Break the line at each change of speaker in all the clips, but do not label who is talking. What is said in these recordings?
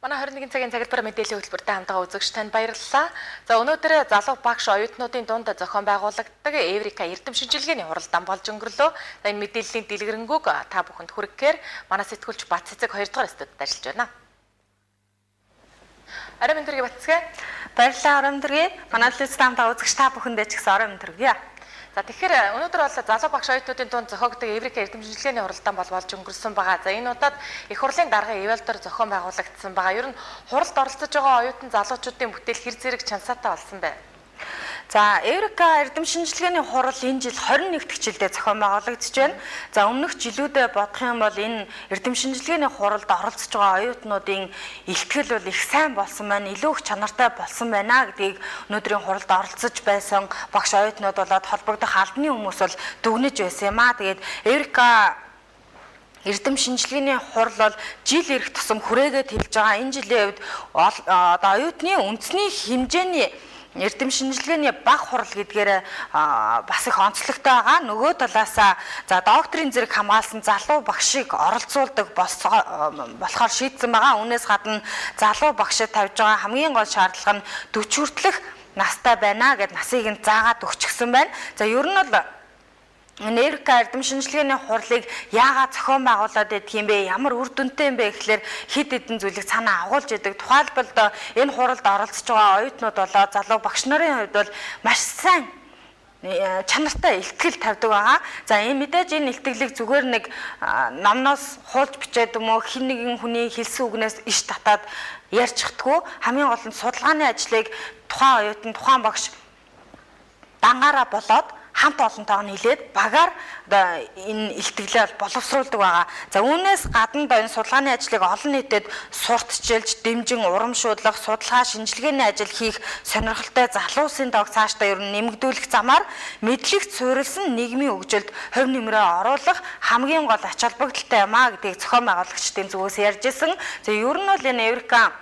Манай 21 цагийн цаглбар мэдээллийн хөтөлбөртэй хамтдаа үзэгч танд баярлалаа. За өнөөдөр залуу багш оюутнуудын дунд зохион байгуулагддаг Эврика эрдэм шинжилгээний хуралдаан болж өнгөрлөө. За энэ мэдээллийн дэлгэрэнгүй та бүхэнд хүрэхээр манай сэтгүүлч Бат Цэцэг 2 дугаар студид ажиллаж байна. Орой минь төргий Бат Цэцэг.
Баярлалаа орой минь төргий. Манай телевизтэй хамтдаа үзэгч та бүхэндээ ч гэсэн орой минь төргий.
За тэгэхээр өнөөдөр бол залуу багш оюутнуудын дунд зохиогддог Эврика эрдэм шинжилгээний хуралдаан болж өнгөрсөн байгаа. За энэ удаад их хурлын даргын Эвэлдор зохион байгуулагдсан байгаа. Ер нь хуралд оролцож байгаа оюутан залуучуудын бүтээл хэр зэрэг чансаатай болсон бэ?
За Эврика эрдэм шинжилгээний хурал энэ жил 21 дахь жилдээ зохион байгуулагдж байна. За өмнөх жилүүдэд бодох юм бол энэ эрдэм шинжилгээний хуралд оролцож байгаа оюутнуудын илтгэл бол их сайн болсон байна, илүү их чанартай болсон байна гэдгийг өнөөдрийн хуралд оролцож байсан багш оюутнууд болоод холбогдох албаны хүмүүс бол дүгнэж байсан юм аа. Тэгээд Эврика эрдэм шинжилгээний хурал бол жил ирэх тусам хүрээгээ тэлж байгаа. Энэ жилийн үед одоо оюутны үндэсний хэмжээний эрдэм шинжилгээний бага хурал гэдгээр бас их онцлогтой байгаа. Нөгөө талаасаа за докторийн зэрэг хамгаалсан залуу багшийг оролцуулдаг болохоор шийдсэн байгаа. Үүнээс гадна залуу багшид тавьж байгаа хамгийн гол шаардлага нь 40 хүртэлх настай байна гэд насыг нь заагаад өгчихсөн байна. За ер нь бол Эврика эрдэм шинжилгээний хурлыг яагаад зохион байгуулад байдаг юм бэ? Ямар үр дүнтэй юм бэ гэхлээр хэд хэдэн зүйлийг санаа агуулж идэг. Тухайлбал энэ хуралд оролцож байгаа оюутнууд болоо залуу багш нарын хувьд бол маш сайн чанартай ихтгэл тавьдаг байгаа. За энэ мэдээж энэ ихтгэлийг зүгээр нэг номноос хуулж бичээд юм уу хин нэгэн хүний хэлсэн үгнээс иш татаад ярьж чаддгүй. Хамгийн гол нь судалгааны ажлыг тухайн оюутан тухайн багш дангаараа болоод хамт олонтойгоо нийлээд багаар энэ илтгэлээ боловсруулдаг байгаа. За үүнээс гадна энэ судалгааны ажлыг олон нийтэд сурталчилж, дэмжин, урамшуулах, судалгаа, шинжилгээний ажил хийх сонирхолтой залуусын дог цаашдаа ер нь нэмэгдүүлэх замаар мэдлэгт суурилсан нийгмийн хөгжилд хувь нэмрээ оруулах хамгийн гол ач холбогдолтой юм а гэдгийг зохион байгуулагчдын зүгээс ярьж исэн. За ер нь бол энэ Эврика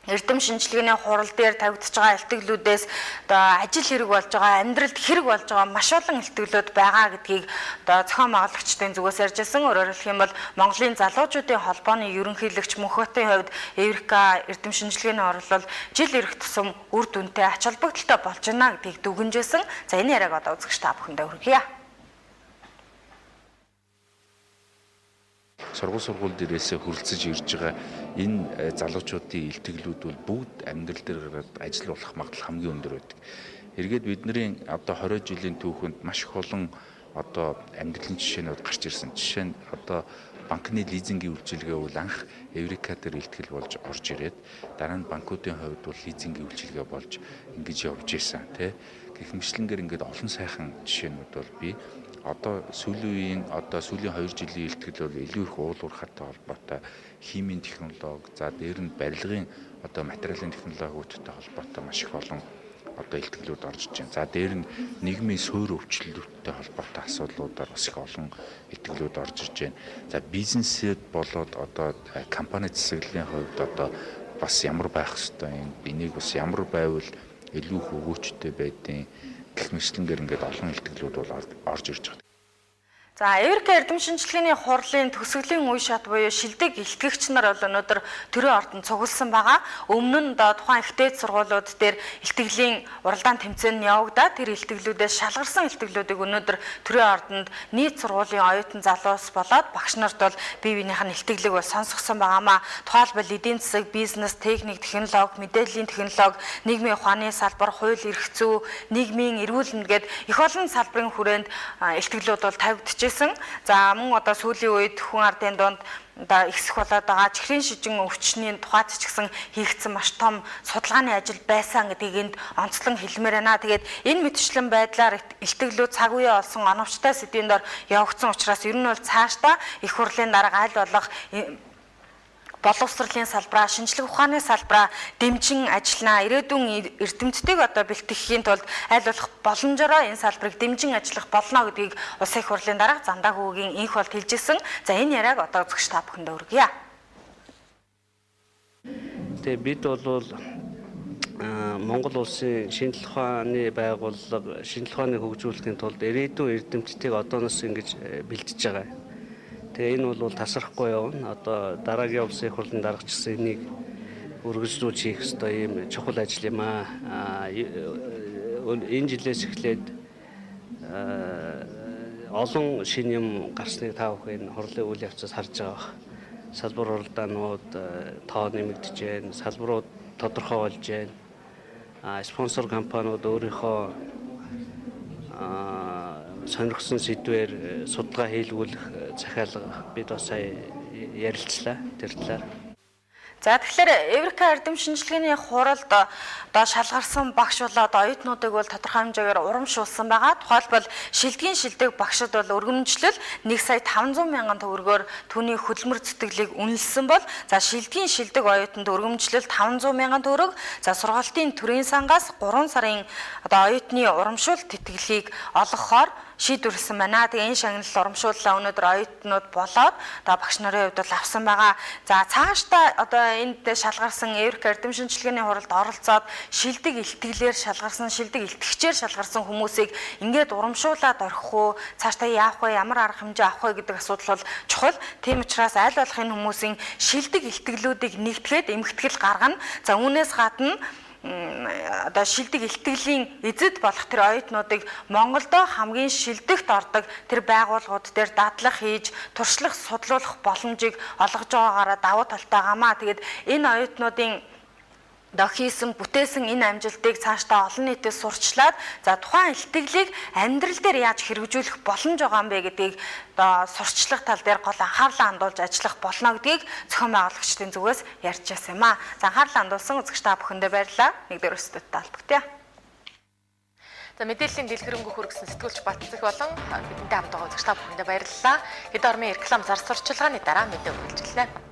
эрдэм шинжилгээний хурал дээр тавигдж байгаа илтгэлүүдээс одоо ажил хэрэг болж байгаа, амьдралд хэрэг болж байгаа маш олон илтгэлүүд байгаа гэдгийг одоо зохион байгуулагчдын зүгээс ярьж ирсэн. Өөрөөр хэлэх юм бол Монголын залуучуудын холбооны ерөнхийлөгч Мөнхбатын хувьд Эврика эрдэм шинжилгээний хурал бол жил ирэх тусам үр дүнтэй ач холбогдолтой болж байна гэдгийг дүгнжсэн. За энэ яриаг одоо үзэгч та бүхэндээ хүргье.
Сургууль дээрээсээ хөрөлцөж ирж байгаа энэ залуучуудын илтгэлүүд бол бүгд амьдрал дээр гараад ажил болох магадлал хамгийн өндөр байдаг. Эргээд бидний одоо 20 жилийн түүхэнд маш их олон одоо амьдралын жишээнүүд гарч ирсэн. Жишээ нь одоо банкны лизингийн үйлчилгээ бол анх Эврика дээр илтгэл болж орж ирээд дараа нь банкуудын хувьд бол лизингийн үйлчилгээ болж ингэж явж исэн тий. Гэх мэтлэнгээр ингээд олон сайхан жишээнүүд бол би одоо сүүлийн 2 жилийн илтгэл бол илүү их уул уурхайтай холбоотой химийн технологи, за дээр нь барилгын одоо материалын технологиудтай холбоотой маш их олон одоо илтгэлүүд орж иж байна. За дээр нь нийгмийн суурь өвчлөлттэй холбоотой асуудлуудаар бас их олон илтгэлүүд орж иж байна. За бизнесэд болоод одоо компани засаглалын хувьд одоо бас ямар байх ёстой юм, энийг бас ямар байвал илүү хөгөөчтэй байдیں۔ Гэх мэтлэнгээр ингээд олон илтгэлүүд бол орж ирж байгаа.
За Эврика эрдэм шинжилгээний хурлын төсөглийн үе шат буюу шилдэг илтгэгч нар бол өнөөдөр төрийн ордонд цугласан байгаа. Өмнө нь тухайн ихтэй сургуулиуд дээр илтгэлийн уралдаан тэмцээн явагдаад тэр илтгэлүүдээс шалгарсан илтгэлүүдийг өнөөдөр төрийн ордонд нийт сургуулийн оюутан залуус болоод багш нарт бол бие биенийх нь илтгэлийг бол сонсгосон байгаамаа. Тухайлбал эдийн засаг, бизнес, техник, технологи, мэдээллийн технологи, нийгмийн ухааны салбар, хууль эрх зүй, нийгмийн эрүүл мэнд гээд их олон салбарын хүрээнд илтгэлүүд бол тавигдчихжээ. За мөн одоо сүүлийн үед хүн ардын дунд ихсэх болоод байгаа чихрийн шижин өвчний тухайд ч гэсэн хийгдсэн маш том судалгааны ажил байсан гэдгийг энд онцлон хэлмээр байна. Тэгээд энэ мэтчлэн байдлаар илтгэлүүд цаг үеэ олсон оновчтой сэдвийн дор явагдсан учраас ер нь бол цаашдаа их хурлын дарга аль болох боловсролын салбараа, шинжлэх ухааны салбараа дэмжин ажиллана. Ирээдүйн эрдэмтдийг одоо бэлтгэхийн тулд аль болох боломжоор энэ салбарыг дэмжин ажиллах болно гэдгийг Улсын их хурлын дарга Зандаа Хүүгийн инх болд хэлжсэн. За энэ яриаг одоо үзэгч та бүхэндээ хүргье.
Тэгээ бид бол Монгол улсын шинжлэх ухааны байгууллага, шинжлэх ухааны хөгжүүлэхийн тулд ирээдүйн эрдэмтдийг одооноос ингэж бэлдэж байгаа. Тэгээ энэ бол тасрахгүй явна. Одоо дараагийн улсын их хурлын дарга ч гэсэн энийг үргэлжлүүлж хийх ёстой ийм чухал ажил юм аа. Энэ жилээс эхлээд олон шинэ юм гарсныг та бүхэн хурлын үйл явцаас харж байгаа. Салбар уралдаанууд тоо нэмэгдэж байна. Салбарууд тодорхой болж байна. Спонсор компаниуд өөрийнхөө сонирхсон сэдвээр судалгаа хийлгүүлэх захиалга бид бас сая ярилцлаа тэр талаар.
За тэгэхээр Эврика эрдэм шинжилгээний хуралд одоо шалгарсан багш болоод оюутнуудыг бол тодорхой хэмжээгээр урамшуулсан байгаа. Тухайлбал шилдгийн шилдэг багшид бол өргөмжлөл 1,500,000 төгрөгөөр түүний хөдөлмөр зүтгэлийг үнэлсэн бол за шилдгийн шилдэг оюутанд өргөмжлөл 500,000 төгрөг, за сургалтын төрийн сангаас 3 сарын одоо оюутны урамшуул тэтгэлгийг олгохоор шийдвэрлсэн байна. Тэгээ энэ шагналал урамшууллаа өнөөдөр оюутнууд болоод одоо багш нарын хувьд бол авсан байгаа. За цаашдаа одоо энд шалгарсан Эврика эрдэм шинжилгээний хуралд оролцоод шилдэг илтгэлээр шалгарсан, шилдэг илтгэгчээр шалгарсан хүмүүсийг ингээд урамшуулаад орхих уу, цаашдаа яах вэ, ямар арга хэмжээ авах вэ гэдэг асуудал бол чухал. Тийм учраас аль болох энэ хүмүүсийн шилдэг илтгэлүүдийг нэгтгэхэд эмхтгэл гаргана. За үүнээс гадна одоо шилдэг илтгэлийн эзэд болох тэр оюутнуудыг Монголдо хамгийн шилдэгт ордог тэр байгууллагууд дээр дадлах хийж туршлах судлуулах боломжийг олгож байгаагаараа давуу талтай гамаа. Тэгээд энэ оюутнуудын хийсэн бүтээсэн энэ амжилтыг цаашдаа олон нийтэд сурчлаад за тухайн илтгэлийг амьдрал дээр яаж хэрэгжүүлэх боломж байгаа юм бэ гэдгийг одоо сурчлах тал дээр гол анхаарлаа хандуулж ажиллах болно гэдгийг зохион байгуулагчдын зүгээс ярьж байсан юм аа. За анхаарлаа хандуулсан үзэгч та бүхэндээ баярлалаа. Нэгдүгээр өстөдтэй албагтъя.
За мэдээллийн дэлгэрэнгүй хүргэсэн сэтгүүлч Батцэг болон бидэнтэй хамт байгаа үзэгч та бүхэндээ баярлалаа. Хэд ормын реклам зар сурчилгааны дараа мэдээ үргэлжлэлээ.